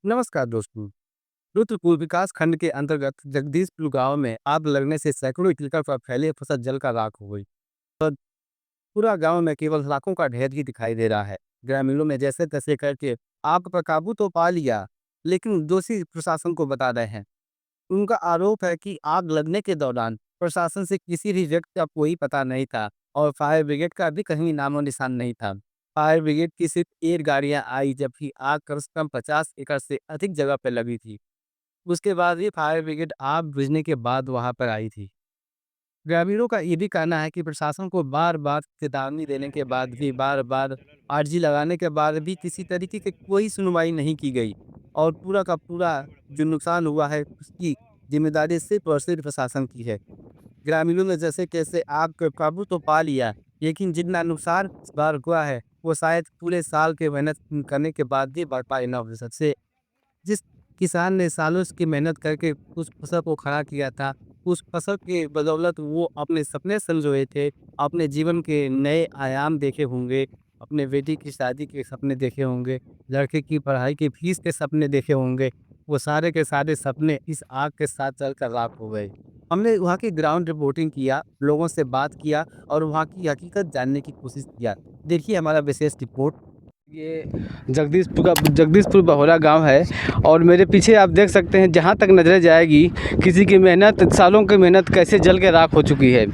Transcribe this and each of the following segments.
नमस्कार दोस्तों। रुद्रपुर विकास खंड के अंतर्गत जगदीशपुर गांव में आग लगने से सैकड़ों एकड़ पर फैले फसल जल का राख हो गई। पूरा गांव में केवल लाखों का ढेर ही दिखाई दे रहा है। ग्रामीणों ने जैसे तैसे करके आग पर काबू तो पा लिया, लेकिन दोषी प्रशासन को बता रहे हैं। उनका आरोप है कि आग लगने के दौरान प्रशासन से किसी भी व्यक्ति का कोई पता नहीं था और फायर ब्रिगेड का भी कहीं नामो निशान नहीं था। फायर ब्रिगेड की सिर्फ 1 गाड़ियां आई, जबकि आग कम से कम 50 एकड़ से अधिक जगह पर लगी थी। उसके बाद भी फायर ब्रिगेड आग बुझने के बाद वहां पर आई थी। ग्रामीणों का ये भी कहना है कि प्रशासन को बार बार चेतावनी देने के बाद भी, बार बार आरजी लगाने के बाद भी किसी तरीके की कोई सुनवाई नहीं की गई और पूरा का पूरा जो नुकसान हुआ है उसकी जिम्मेदारी सिर्फ और सिर्फ प्रशासन की है। ग्रामीणों ने जैसे कैसे आग पर काबू तो पा लिया, लेकिन जितना नुकसान इस बार हुआ है वो शायद पूरे साल के मेहनत करने के बाद भी भरपाई न हो सकते। जिस किसान ने सालों की मेहनत करके उस फसल को खड़ा किया था, उस फसल के बदौलत वो अपने सपने संजोए थे, अपने जीवन के नए आयाम देखे होंगे, अपने बेटी की शादी के सपने देखे होंगे, लड़के की पढ़ाई की फीस के सपने देखे होंगे। वो सारे के सारे सपने इस आग के साथ जलकर राख हो गए। हमने वहाँ की ग्राउंड रिपोर्टिंग किया, लोगों से बात किया और वहाँ की हकीकत जानने की कोशिश किया। देखिए हमारा विशेष रिपोर्ट। ये जगदीशपुर बहोरा गांव है और मेरे पीछे आप देख सकते हैं, जहां तक नज़रें जाएगी किसी की मेहनत, सालों की मेहनत कैसे जल के राख हो चुकी है।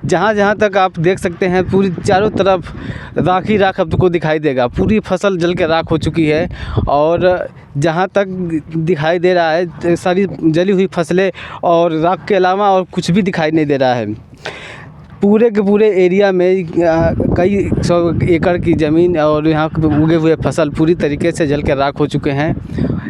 जहां जहां तक आप देख सकते हैं पूरी चारों तरफ राख ही राख आपको दिखाई देगा। पूरी फसल जल के राख हो चुकी है और जहां तक दिखाई दे रहा है सारी जली हुई फसलें और राख के अलावा और कुछ भी दिखाई नहीं दे रहा है। पूरे के पूरे एरिया में कई 100 एकड़ की ज़मीन और यहाँ उगे हुए फसल पूरी तरीके से जल के राख हो चुके हैं।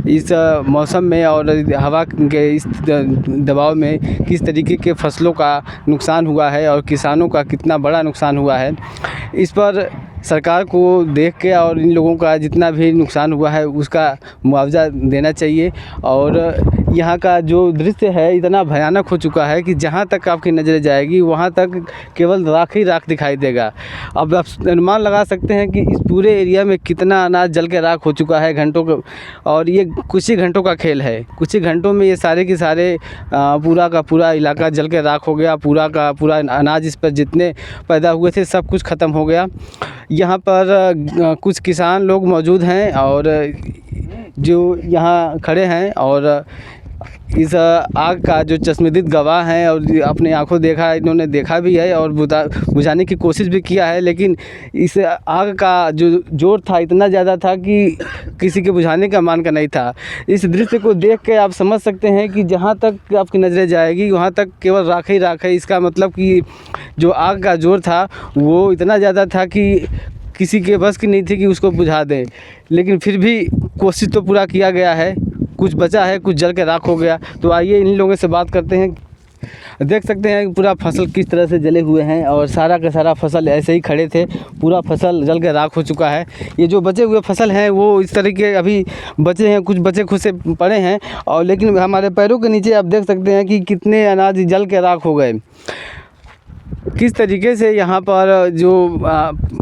इस मौसम में और हवा के इस दबाव में किस तरीके के फसलों का नुकसान हुआ है और किसानों का कितना बड़ा नुकसान हुआ है, इस पर सरकार को देख के और इन लोगों का जितना भी नुकसान हुआ है उसका मुआवजा देना चाहिए। और यहाँ का जो दृश्य है इतना भयानक हो चुका है कि जहाँ तक आपकी नज़रें जाएगी वहाँ तक केवल राख ही राख दिखाई देगा। अब आप अनुमान लगा सकते हैं कि इस पूरे एरिया में कितना अनाज जल के राख हो चुका है घंटों का, और ये कुछ ही घंटों का खेल है। कुछ ही घंटों में ये सारे के सारे पूरा का पूरा इलाका जल के राख हो गया। पूरा का पूरा अनाज इस पर जितने पैदा हुए थे सब कुछ ख़त्म हो गया। यहाँ पर कुछ किसान लोग मौजूद हैं और जो यहाँ खड़े हैं और इस आग का जो चश्मदीद गवाह हैं और अपने आंखों देखा, इन्होंने देखा भी है और बुझाने की कोशिश भी किया है, लेकिन इस आग का जो जोर था इतना ज़्यादा था कि किसी के बुझाने का मान का नहीं था। इस दृश्य को देख के आप समझ सकते हैं कि जहाँ तक आपकी नज़रें जाएगी वहाँ तक केवल राख ही राख है। इसका मतलब कि जो आग का जोर था वो इतना ज़्यादा था कि किसी के बस की नहीं थी कि उसको बुझा दें, लेकिन फिर भी कोशिश तो पूरा किया गया है। कुछ बचा है, कुछ जल के राख हो गया। तो आइए इन लोगों से बात करते हैं। देख सकते हैं पूरा फसल किस तरह से जले हुए हैं और सारा का सारा फसल ऐसे ही खड़े थे, पूरा फसल जल के राख हो चुका है। ये जो बचे हुए फसल हैं वो इस तरीके अभी बचे हैं, कुछ बचे खुद से पड़े हैं और लेकिन हमारे पैरों के नीचे आप देख सकते हैं कि कितने अनाज जल के राख हो गए। किस तरीके से यहाँ पर जो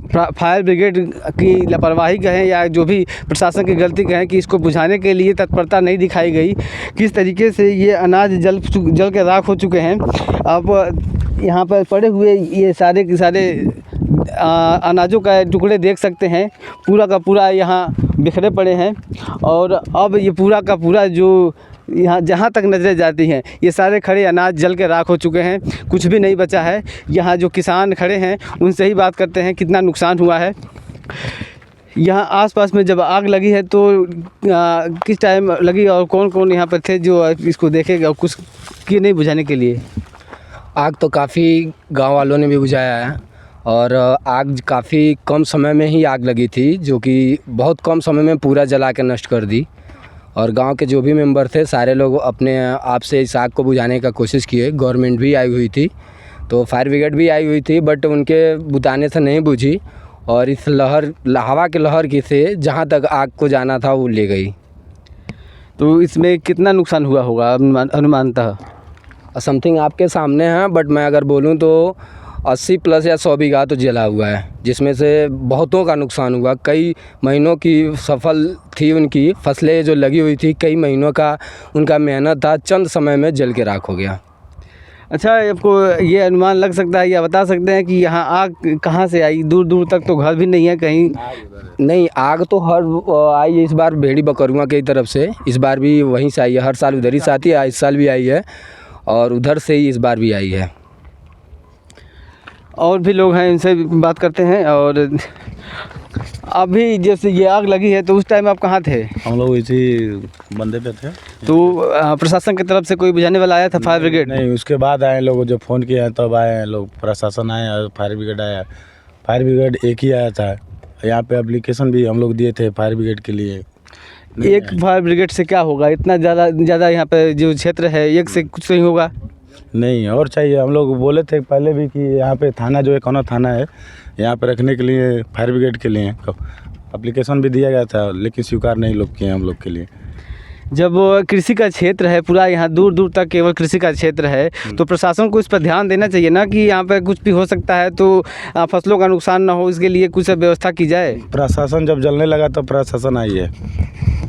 फायर ब्रिगेड की लापरवाही कहें या जो भी प्रशासन की गलती कहें कि इसको बुझाने के लिए तत्परता नहीं दिखाई गई, किस तरीके से ये अनाज जल के राख हो चुके हैं। अब यहाँ पर पड़े हुए ये सारे के सारे अनाजों का टुकड़े देख सकते हैं, पूरा का पूरा यहाँ बिखरे पड़े हैं। और अब ये पूरा का पूरा जो यहाँ जहाँ तक नज़रें जाती हैं ये सारे खड़े अनाज जल के राख हो चुके हैं, कुछ भी नहीं बचा है। यहाँ जो किसान खड़े हैं उनसे ही बात करते हैं कितना नुकसान हुआ है। यहाँ आसपास में जब आग लगी है तो किस टाइम लगी और कौन कौन यहाँ पर थे जो इसको देखेगा और कुछ किए नहीं बुझाने के लिए? आग तो काफ़ी गांव वालों ने भी बुझाया है और आग काफ़ी कम समय में ही आग लगी थी, जो कि बहुत कम समय में पूरा जला के नष्ट कर दी। और गांव के जो भी मेंबर थे सारे लोग अपने आप से इस आग को बुझाने का कोशिश किए। गवर्नमेंट भी आई हुई थी, तो फायर ब्रिगेड भी आई हुई थी, बट उनके बुझाने से नहीं बुझी और इस हवा के लहर की से जहाँ तक आग को जाना था वो ले गई। तो इसमें कितना नुकसान हुआ होगा अनुमानतः? समथिंग आपके सामने है, बट मैं अगर बोलूँ तो 80 प्लस या 100 बीघा तो जला हुआ है, जिसमें से बहुतों का नुकसान हुआ। कई महीनों की सफल थी उनकी फसलें जो लगी हुई थी, कई महीनों का उनका मेहनत था, चंद समय में जल के राख हो गया। अच्छा, आपको ये अनुमान लग सकता है या बता सकते हैं कि यहाँ आग कहाँ से आई? दूर दूर तक तो घर भी नहीं है कहीं। नहीं, आग तो हर आई है, इस बार भेड़ी बकरुआ की तरफ से इस बार भी वहीं से आई है। हर साल उधर ही से आती है, इस साल भी आई है और उधर से ही इस बार भी आई है। और भी लोग हैं, इनसे बात करते हैं। और अभी जैसे ये आग लगी है तो उस टाइम आप कहाँ थे? हम लोग इसी बंदे पे थे। तो प्रशासन की तरफ से कोई बुझाने वाला आया था, फायर ब्रिगेड? नहीं, उसके बाद आए लोग, जो फ़ोन किए हैं तब आए हैं लोग, प्रशासन आए और फायर ब्रिगेड आया। फायर ब्रिगेड एक ही आया था। यहाँ पे एप्लीकेशन भी हम लोग दिए थे फायर ब्रिगेड के लिए। एक फायर ब्रिगेड से क्या होगा? इतना ज़्यादा यहाँ पे जो क्षेत्र है, एक से कुछ नहीं होगा। नहीं, और चाहिए। हम लोग बोले थे पहले भी कि यहाँ पे थाना जो है, कौन थाना है, यहाँ पे रखने के लिए फायर ब्रिगेड के लिए एप्लीकेशन भी दिया गया था, लेकिन स्वीकार नहीं लोग किए हम लोग के लिए। जब कृषि का क्षेत्र है पूरा, यहाँ दूर दूर तक केवल कृषि का क्षेत्र है, तो प्रशासन को इस पर ध्यान देना चाहिए ना कि यहाँ पे कुछ भी हो सकता है, तो फसलों का नुकसान ना हो, इसके लिए कुछ व्यवस्था की जाए। प्रशासन जब जलने लगा तब प्रशासन आई है,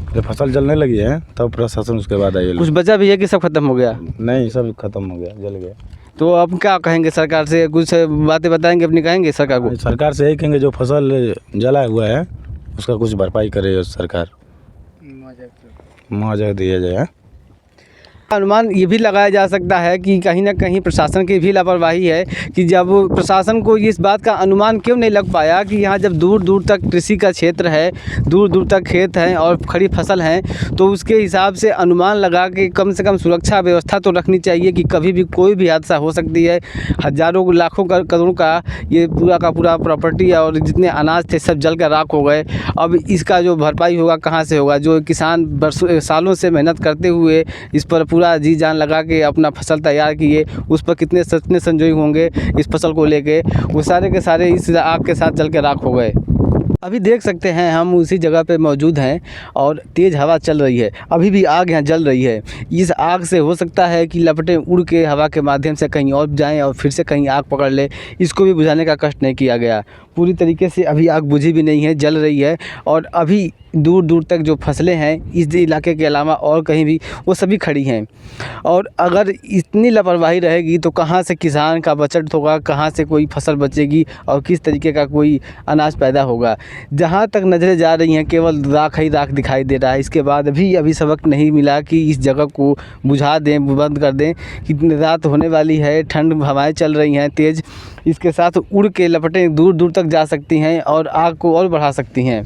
जब फसल जलने लगी है तब प्रशासन उसके बाद आई है। कुछ बचा भी है कि सब खत्म हो गया? नहीं, सब खत्म हो गया, जल गया। तो अब क्या कहेंगे सरकार से? कुछ बातें बताएंगे अपनी, कहेंगे सरकार को? सरकार से यही कहेंगे, जो फसल जला हुआ है उसका कुछ भरपाई करे सरकार, मुआवजा दिया जाए। अनुमान ये भी लगाया जा सकता है कि कहीं ना कहीं प्रशासन की भी लापरवाही है कि जब प्रशासन को इस बात का अनुमान क्यों नहीं लग पाया कि यहाँ जब दूर दूर तक कृषि का क्षेत्र है, दूर दूर तक खेत हैं और खड़ी फसल हैं, तो उसके हिसाब से अनुमान लगा के कम से कम सुरक्षा व्यवस्था तो रखनी चाहिए कि कभी भी कोई भी हादसा हो सकती है। हज़ारों लाखों करोड़ों का ये पूरा का पूरा प्रॉपर्टी और जितने अनाज थे सब जल कर राख हो गए। अब इसका जो भरपाई होगा कहाँ से होगा? जो किसान बरसों सालों से मेहनत करते हुए इस पर पूरा जी जान लगा के अपना फसल तैयार किए, उस पर कितने सचने संजोई होंगे इस फसल को लेके, वो सारे के सारे इस आग के साथ जल के राख हो गए। अभी देख सकते हैं हम उसी जगह पे मौजूद हैं और तेज़ हवा चल रही है, अभी भी आग यहाँ जल रही है। इस आग से हो सकता है कि लपटें उड़ के हवा के माध्यम से कहीं और जाएं और फिर से कहीं आग पकड़ ले। इसको भी बुझाने का कष्ट नहीं किया गया। पूरी तरीके से अभी आग बुझी भी नहीं है, जल रही है। और अभी दूर दूर तक जो फसलें हैं इस इलाके के अलावा और कहीं भी, वो सभी खड़ी हैं। और अगर इतनी लापरवाही रहेगी तो कहाँ से किसान का बचत होगा, कहाँ से कोई फसल बचेगी और किस तरीके का कोई अनाज पैदा होगा? जहाँ तक नज़रें जा रही हैं केवल राख ही राख दिखाई दे रहा है। इसके बाद भी अभी सबक नहीं मिला कि इस जगह को बुझा दें, बंद कर दें। कि रात होने वाली है, ठंड हवाएं चल रही हैं तेज़, इसके साथ उड़ के लपटें दूर दूर तक जा सकती हैं और आग को और बढ़ा सकती हैं।